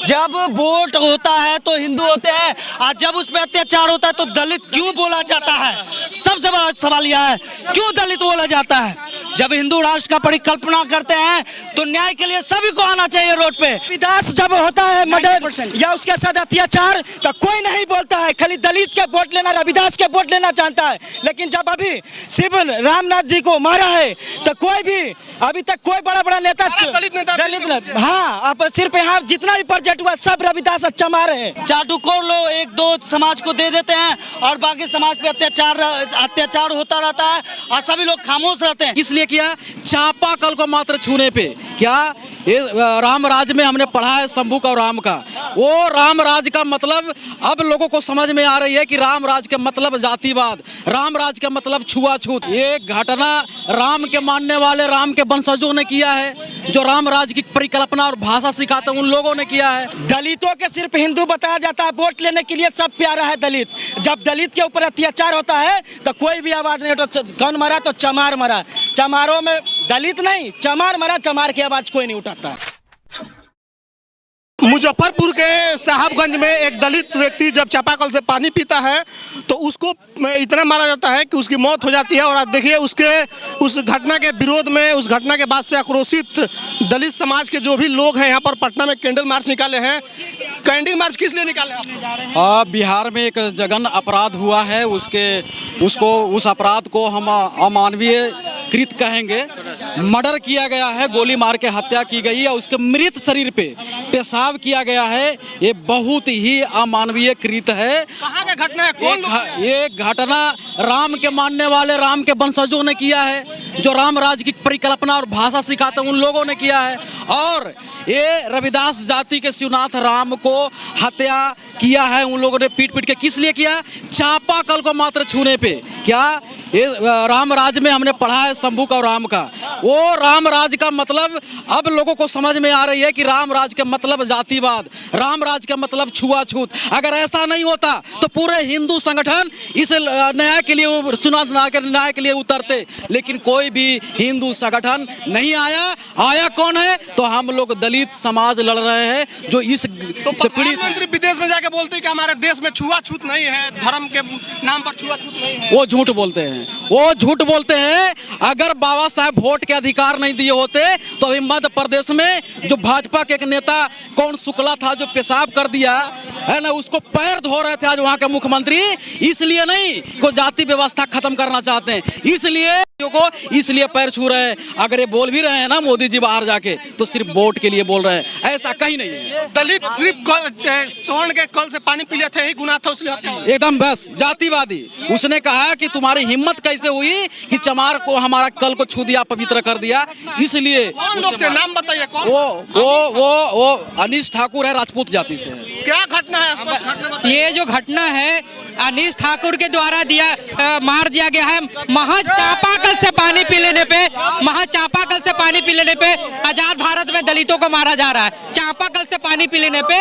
जब वोट होता है तो हिंदू होते हैं और जब उस पर अत्याचार होता है तो दलित क्यों बोला जाता है? सबसे बड़ा सवाल यह है, क्यों दलित बोला जाता है? जब हिंदू राष्ट्र का परिकल्पना करते हैं तो न्याय के लिए सभी को आना चाहिए रोड पे। विकास जब होता है मर्डर या उसके साथ अत्याचार तो कोई नहीं बोलता है, खाली दलित के वोट लेना, रविदास के वोट लेना जानता है। लेकिन जब अभी सिर्फ रामनाथ जी को मारा है तो कोई भी अभी तक कोई बड़ा बड़ा नेता दलित हाँ, अब सिर्फ यहाँ जितना भी प्रोजेक्ट हुआ सब रविदास अच्छा मारे हैं। चाटुकोर लोग एक दो समाज को दे देते हैं और बाकी समाज पे अत्याचार होता रहता है और सभी लोग खामोश रहते हैं। इसलिए किया चापाकल को मात्र छूने पे क्या ये राम राज में हमने पढ़ा है शंभू और राम का, वो राम राज का मतलब अब लोगों को समझ में आ रही है कि राम राज के मतलब जातिवाद, राम राज के मतलब छुआछूत। ये घटना राम के मानने वाले राम के वंशजों ने किया है, जो राम राज की परिकल्पना और भाषा सिखाते हैं उन लोगों ने किया है। दलितों के सिर्फ हिंदू बताया जाता है, वोट लेने के लिए सब प्यारा है दलित। जब दलित के ऊपर अत्याचार होता है तो कोई भी आवाज नहीं उठा। कौन मरा तो चमार मरा, चमारों में दलित नहीं चमार मरा, चमार की आवाज कोई नहीं उठाता। मुजफ्फरपुर के साहबगंज में एक दलित व्यक्ति जब चापाकल से पानी पीता है तो उसको इतना मारा जाता है कि उसकी मौत हो जाती है। और आप देखिए उस घटना के विरोध में, उस घटना के बाद से आक्रोशित दलित समाज के जो भी लोग हैं यहाँ पर पटना में कैंडल मार्च निकाले हैं। कैंडल मार्च किस लिए निकाले आप? बिहार में एक जघन्य अपराध हुआ है, उस अपराध को हम अमानवीय कृत कहेंगे। मर्डर किया गया है, गोली मार के हत्या की गई है, उसके मृत शरीर पे पेशाब किया गया है। ये बहुत ही अमानवीय कृत है। कहाँ का घटना है? कौन ये घटना राम के मानने वाले राम के वंशजों ने किया है, जो राम राज की परिकल्पना और भाषा सिखाते हैं उन लोगों ने किया है। और ये रविदास जाति के शिवनाथ राम को हत्या किया है उन लोगों ने पीट के। किस लिए किया? चापाकल को मात्र छूने पे। क्या ये राम राज में हमने पढ़ा है शंभू और राम का, वो राम राज का मतलब अब लोगों को समझ में आ रही है कि राम राज के मतलब जातिवाद, राम राज का मतलब छुआछूत। अगर ऐसा नहीं होता तो पूरे हिंदू संगठन इस न्याय के लिए न्याय के लिए उतरते, लेकिन कोई भी हिंदू संगठन नहीं आया कौन है? तो हम लोग दलित समाज लड़ रहे हैं, जो इस प्रधानमंत्री विदेश में जाके बोलते हैं कि हमारे देश में छुआछूत नहीं है, धर्म के नाम पर छुआछूत नहीं है। वो झूठ बोलते हैं, वो झूठ बोलते हैं। अगर बाबा साहब वोट के अधिकार नहीं दिए होते तो अभी मध्य प्रदेश में जो भाजपा के एक नेता कौन शुक्ला था जो पेशाब कर दिया है ना, उसको पैर धो रहे थे आज वहाँ के मुख्यमंत्री। इसलिए नहीं को जाति व्यवस्था खत्म करना चाहते हैं, इसलिए पैर छू रहे हैं। अगर ये बोल भी रहे हैं ना मोदी जी बाहर जाके, तो सिर्फ वोट के लिए बोल रहे हैं, ऐसा कहीं नहीं है। दलित सिर्फ स्वर्ण के कल से पानी पी लेते ही गुनाह था, इसलिए एकदम बस जातिवादी। उसने कहा कि तुम्हारी हिम्मत कैसे हुई कि चमार को हमारा कल को छू दिया, पवित्र कर दिया। इसलिए नाम बताइए कौन? वो अनीश ठाकुर है, राजपूत जाति से है। क्या घटना है? ये जो घटना है अनीश ठाकुर के द्वारा मार दिया गया है। महज चापाकल से पानी पी लेने पे आजाद भारत में दलितों को मारा जा रहा है। चापाकल से पानी पी लेने पे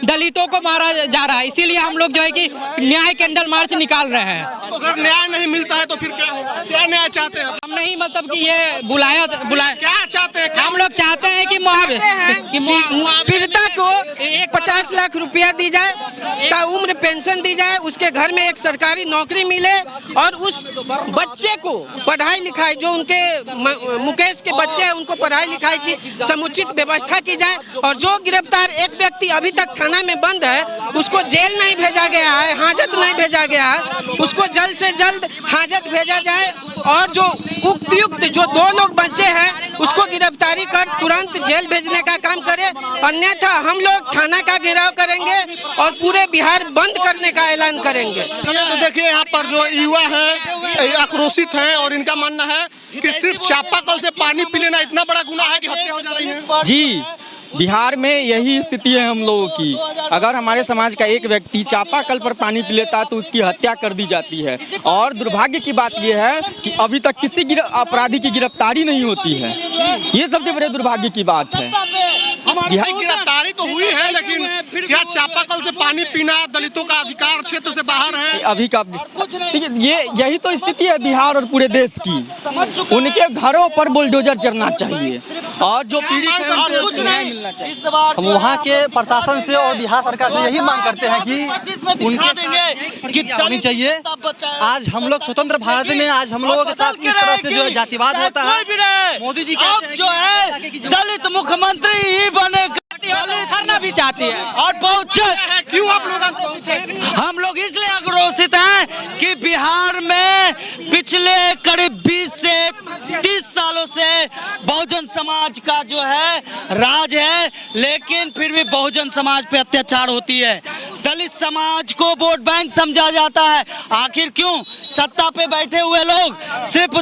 दलितों को मारा जा रहा है। इसीलिए हम लोग जो है कि न्याय कैंडल मार्च निकाल रहे हैं। अगर न्याय नहीं मिलता है तो फिर क्या होगा? क्या न्याय चाहते हैं? हम नहीं मतलब कि ये बुलाया क्या चाहते हैं? हम लोग चाहते हैं कि पीड़िता को 50 लाख रुपया दी जाए, उम्र पेंशन दी जाए, उसके घर में एक सरकारी नौकरी मिले और उस बच्चे को पढ़ाई लिखाई, जो उनके मुकेश के बच्चे हैं उनको पढ़ाई लिखाई की समुचित व्यवस्था की जाए। और जो गिरफ्तार एक व्यक्ति अभी तक थाना में बंद है, उसको जेल नहीं भेजा गया है, हाजत नहीं भेजा गया है, उसको जल्द से जल्द हाजत भेजा जाए। और जो उपयुक्त जो 2 लोग बचे हैं उसको गिरफ्तारी कर तुरंत जेल भेजने का काम करे, अन्यथा हम लोग थाना का घेराव करेंगे और पूरे बिहार बंद करने का ऐलान करेंगे। तो देखिए यहाँ पर जो युवा है आक्रोशित है और इनका मानना है कि सिर्फ चापाकल से पानी पी लेना इतना बड़ा गुनाह है कि हत्या हो जा रही है। जी, बिहार में यही स्थिति है हम लोगों की। अगर हमारे समाज का एक व्यक्ति चापाकल पर पानी पी लेता है तो उसकी हत्या कर दी जाती है। और दुर्भाग्य की बात यह है कि अभी तक किसी अपराधी की गिरफ्तारी नहीं होती है। ये सबसे बड़े दुर्भाग्य की बात है। भाई गिरफ्तारी तो हुई है, लेकिन क्या चापाकल से पानी पीना दलितों का अधिकार क्षेत्र से बाहर है? अभी का देखिए, यही तो स्थिति है बिहार और पूरे देश की। उनके घरों पर बुलडोजर चढ़ना चाहिए और जो पीड़ित है उनको न्याय मिलना चाहिए। हम वहाँ के प्रशासन से और बिहार सरकार से यही मांग करते हैं कि उनके होनी चाहिए। आज हम लोग स्वतंत्र भारत में आज हम लोगों के साथ इस तरह से जो है जातिवाद होता है। मोदी जी अब जो है दलित मुख्यमंत्री ही बनेगा। करना भी चाहती है और बहुत क्यों आप लोग आक्रोशित हैं? हम लोग इसलिए आक्रोशित हैं कि बिहार में पिछले करीब 20 से 30 सालों से बहुजन समाज का जो है राज है, लेकिन फिर भी बहुजन समाज पे अत्याचार होती है। दलित समाज को वोट बैंक समझा जाता है। आखिर क्यों? सत्ता पे बैठे हुए लोग सिर्फ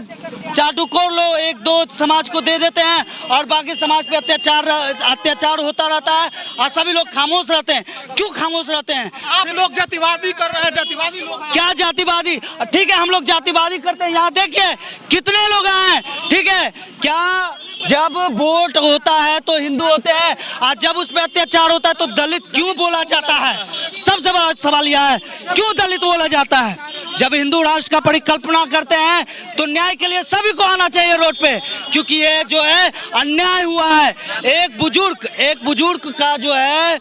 चाटुकोर लोग एक दो समाज को दे देते हैं और बाकी समाज पे अत्याचार होता रहता है और सभी लोग खामोश रहते हैं। क्यों खामोश रहते हैं? आप लोग जातिवादी कर रहे हैं, जातिवादी लोग हैं। क्या जातिवादी? ठीक है, हम लोग जातिवादी करते हैं। यहाँ देखिए कितने लोग हैं, ठीक है। क्या जब वोट होता है तो हिंदू होते हैं और जब उस पर अत्याचार होता है तो दलित क्यों बोला जाता है? सबसे बड़ा सवाल यह है, क्यों दलित बोला जाता है? जब हिंदू राष्ट्र का परिकल्पना करते हैं तो न्याय के लिए सभी को आना चाहिए रोड पे, क्योंकि ये जो है अन्याय हुआ है। एक बुजुर्ग का जो है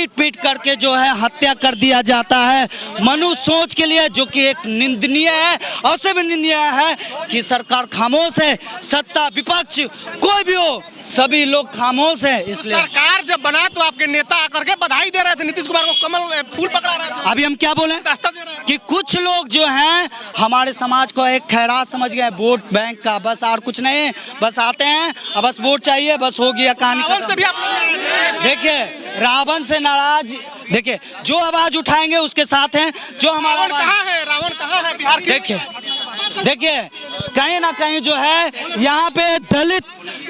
पीट करके जो है हत्या कर दिया जाता है मनुष्य सोच के लिए, जो कि एक निंदनीय है। और उससे भी निंदनीय है कि सरकार खामोश है, सत्ता विपक्ष कोई भी हो सभी लोग खामोश है। इसलिए सरकार जब बना तो आपके नेता आकर के बधाई दे रहे थे, नीतीश कुमार को कमल फूल पकड़ा रहे थे। अभी हम क्या बोले रास्ता दे रहे हैं कि कुछ लोग जो हैं हमारे समाज को एक खैरात समझ गए, वोट बैंक का, बस और कुछ नहीं। बस आते हैं और बस वोट चाहिए, बस हो गया कहानी रावण से खत्म। भी आप लोग देखिए रावण से नाराज, देखिए जो आवाज उठाएंगे उसके साथ हैं। जो हमारा रावण कहाँ है बिहार के? देखिए कहीं ना कहीं जो है यहाँ पे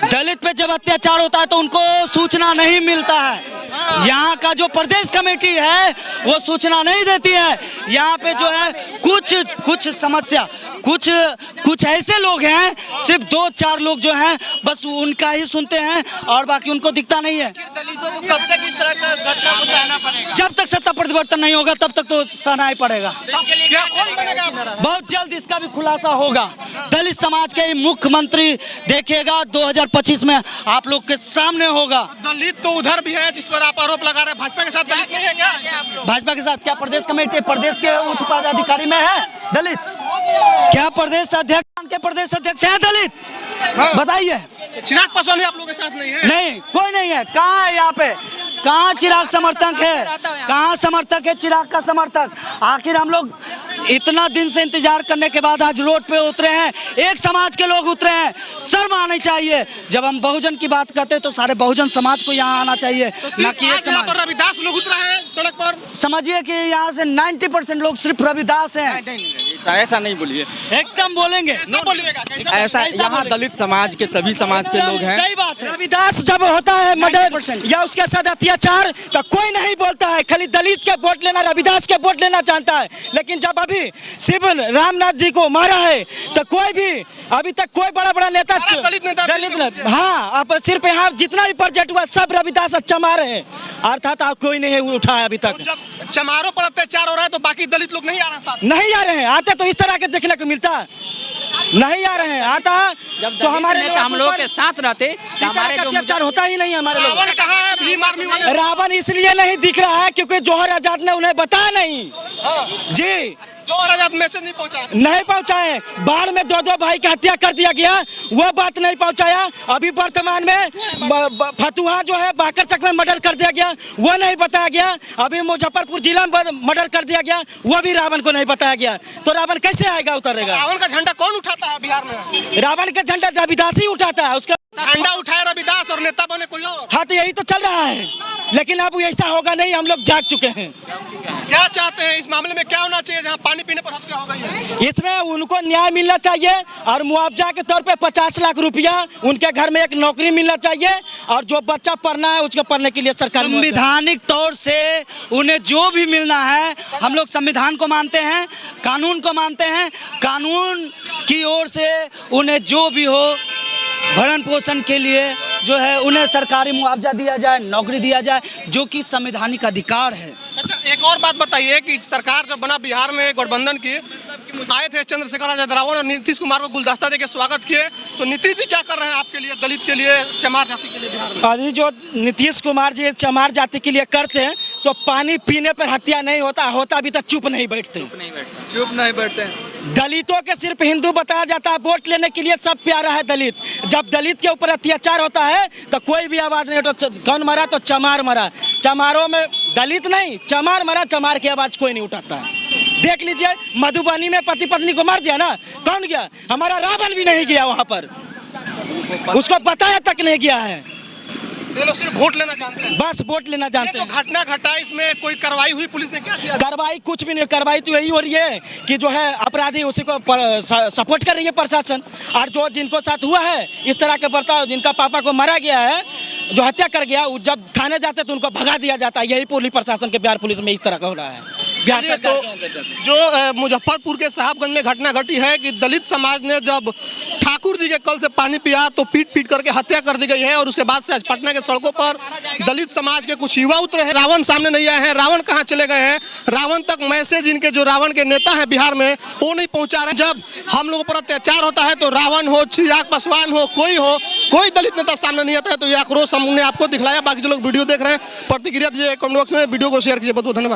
दलित पे जब अत्याचार होता है तो उनको सूचना नहीं मिलता है। यहाँ का जो प्रदेश कमेटी है वो सूचना नहीं देती है। यहाँ पे जो है कुछ समस्या, कुछ ऐसे लोग हैं, सिर्फ 2-4 लोग जो हैं बस उनका ही सुनते हैं और बाकी उनको दिखता नहीं है। दलितों को कब तक इस तरह का घटना को सहना पड़ेगा? जब तक सत्ता परिवर्तन नहीं होगा तब तक तो सहना ही पड़ेगा। इसके लिए क्या कौन बनेगा? बहुत जल्द इसका भी खुलासा होगा। दलित समाज के मुख्यमंत्री देखिएगा 2025 में आप लोग के सामने होगा। दलित तो उधर भी है जिस पर आप आरोप लगा रहे हैं, भाजपा के साथ दलित नहीं है क्या? भाजपा के साथ क्या प्रदेश कमेटी, प्रदेश के उच्च पदाधिकारी में है दलित? क्या प्रदेश अध्यक्ष है दलित? बताइए। चिराग पासवान आप लोगों के साथ नहीं है? नहीं, कोई नहीं है। कहाँ है यहाँ पे? कहाँ चिराग समर्थक है? कहाँ समर्थक है चिराग का समर्थक? आखिर हम लोग इतना दिन से इंतजार करने के बाद आज रोड पे उतरे हैं, एक समाज के लोग उतरे हैं। शर्म आनी चाहिए। जब हम बहुजन की बात करते हैं तो सारे बहुजन समाज को यहाँ आना चाहिए, ना कि एक समाज। रविदास लोग उतरा है सड़क पर। समझिए कि यहाँ से 90% लोग सिर्फ रविदास हैं। ऐसा नहीं बोलिए, एकदम बोलेंगे। ऐसा यहाँ दलित समाज के सभी समाज से लोग हैं। सही बात है। रविदास जब होता है मर्डर या उसके साथ अत्याचार तो कोई नहीं बोलता है, खाली दलित के वोट लेना, रविदास के वोट लेना जानता है। लेकिन जब अभी शिव रामनाथ जी को मारा है तो कोई भी अभी तक कोई बड़ा नेता दलित हाँ, अब सिर्फ यहाँ जितना भी प्रोजेक्ट हुआ सब रविदास चमा रहे हैं, अर्थात कोई नहीं उठा है अभी तक। जब चमारों पर अत्याचार हो रहा है तो बाकी दलित लोग नहीं आ रहे साथ? नहीं आ रहे हैं। आते तो इस तरह के देखने को मिलता नहीं आ रहे हैं। आता जब तो हमारे नेता हम लोग के साथ रहते तो हमारे जो अत्याचार होता ही नहीं। हमारे लोग रावण कहाँ है? भीम आर्मी वाले रावण इसलिए नहीं दिख रहा है क्योंकि जौहर आजाद ने उन्हें बताया नहीं जी। जौहर आजाद मैसेज नहीं पहुंचा? नहीं पहुंचाए। बाढ़ में 2 भाई की हत्या कर दिया गया, वो बात नहीं पहुंचाया। अभी वर्तमान में फतुहा जो है बाकरचक में मर्डर कर दिया गया, वो नहीं बताया गया। अभी मुजफ्फरपुर जिला में मर्डर कर दिया गया, वो भी रावण को नहीं बताया गया। तो रावण कैसे आएगा, उतरेगा? रावण का झंडा कौन उठाता है बिहार में? रावण का झंडा रविदास ही उठाता है। उसका झंडा उठाए रविदास और नेता बने कोई और। हाँ, तो यही तो चल रहा है, लेकिन अब ऐसा होगा नहीं। हम लोग जाग चुके हैं। क्या चाहते हैं इस मामले में? क्या होना चाहिए जहाँ पानी पीने पर हत्या हो गई है? इसमें उनको न्याय मिलना चाहिए और मुआवजा के तौर पे 50 लाख रुपया, उनके घर में एक नौकरी मिलना चाहिए और जो बच्चा पढ़ना है उसको पढ़ने के लिए सरकार संवैधानिक तौर से उन्हें जो भी मिलना है, हम लोग संविधान को मानते हैं, कानून को मानते हैं। कानून की ओर से उन्हें जो भी हो भरण पोषण के लिए जो है उन्हें सरकारी मुआवजा दिया जाए, नौकरी दिया जाए, जो कि संवैधानिक अधिकार है। अच्छा, एक और बात बताइए कि सरकार जब बना बिहार में गठबंधन की, आए थे चंद्रशेखर आजाद रावण और नीतीश कुमार को गुलदस्ता देके स्वागत किए, तो नीतीश जी क्या कर रहे हैं आपके लिए, दलित के लिए, चमार जाति के लिए बिहार में? अभी जो नीतीश कुमार जी चमार जाति के लिए करते हैं, तो पानी पीने पर हत्या नहीं होता अभी तक चुप नहीं बैठते। दलितों के सिर्फ हिंदू बताया जाता है, वोट लेने के लिए सब प्यारा है दलित। जब दलित के ऊपर अत्याचार होता है तो कोई भी आवाज़ नहीं उठा। कौन मरा तो चमार मरा, चमारों में दलित नहीं चमार मरा, चमार की आवाज़ कोई नहीं उठाता है। देख लीजिए मधुबनी में पति पत्नी को मार दिया ना, कौन गया? हमारा रावण भी नहीं गया वहाँ पर, उसको बताया तक नहीं गया है। ये लोग सिर्फ वोट लेना जानते हैं, बस वोट लेना जानते जो हैं। घटना घटा इसमें कोई कार्रवाई हुई, पुलिस ने क्या किया? कार्रवाई कुछ भी नहीं, कार्रवाई तो यही हो रही है कि जो है अपराधी उसी को सपोर्ट कर रही है प्रशासन। और जो जिनको साथ हुआ है इस तरह के बर्ताव, जिनका पापा को मारा गया है, जो हत्या कर गया, जब थाने जाते तो उनको भगा दिया जाता है। यही पुलिस प्रशासन के बिहार पुलिस में इस तरह का हो रहा है। बिहार चलिए, सरकार तो जो मुजफ्फरपुर के साहबगंज में घटना घटी है कि दलित समाज ने जब ठाकुर जी के कल से पानी पिया तो पीट करके हत्या कर दी गई है, और उसके बाद से आज पटना के सड़कों पर दलित समाज के कुछ युवा उतरे हैं। रावण सामने नहीं आए हैं, रावण कहाँ चले गए हैं? रावण तक मैसेज इनके जो रावण के नेता हैं बिहार में वो नहीं पहुंचा रहे। जब हम लोगों पर अत्याचार होता है तो रावण हो, चिराग पासवान हो, कोई दलित नेता सामने नहीं आता है। तो ये आक्रोश हमने आपको दिखलाया। बाकी जो लोग वीडियो देख रहे हैं प्रतिक्रिया दीजिए कमेंट बॉक्स में, वीडियो को शेयर कीजिए। बहुत बहुत धन्यवाद।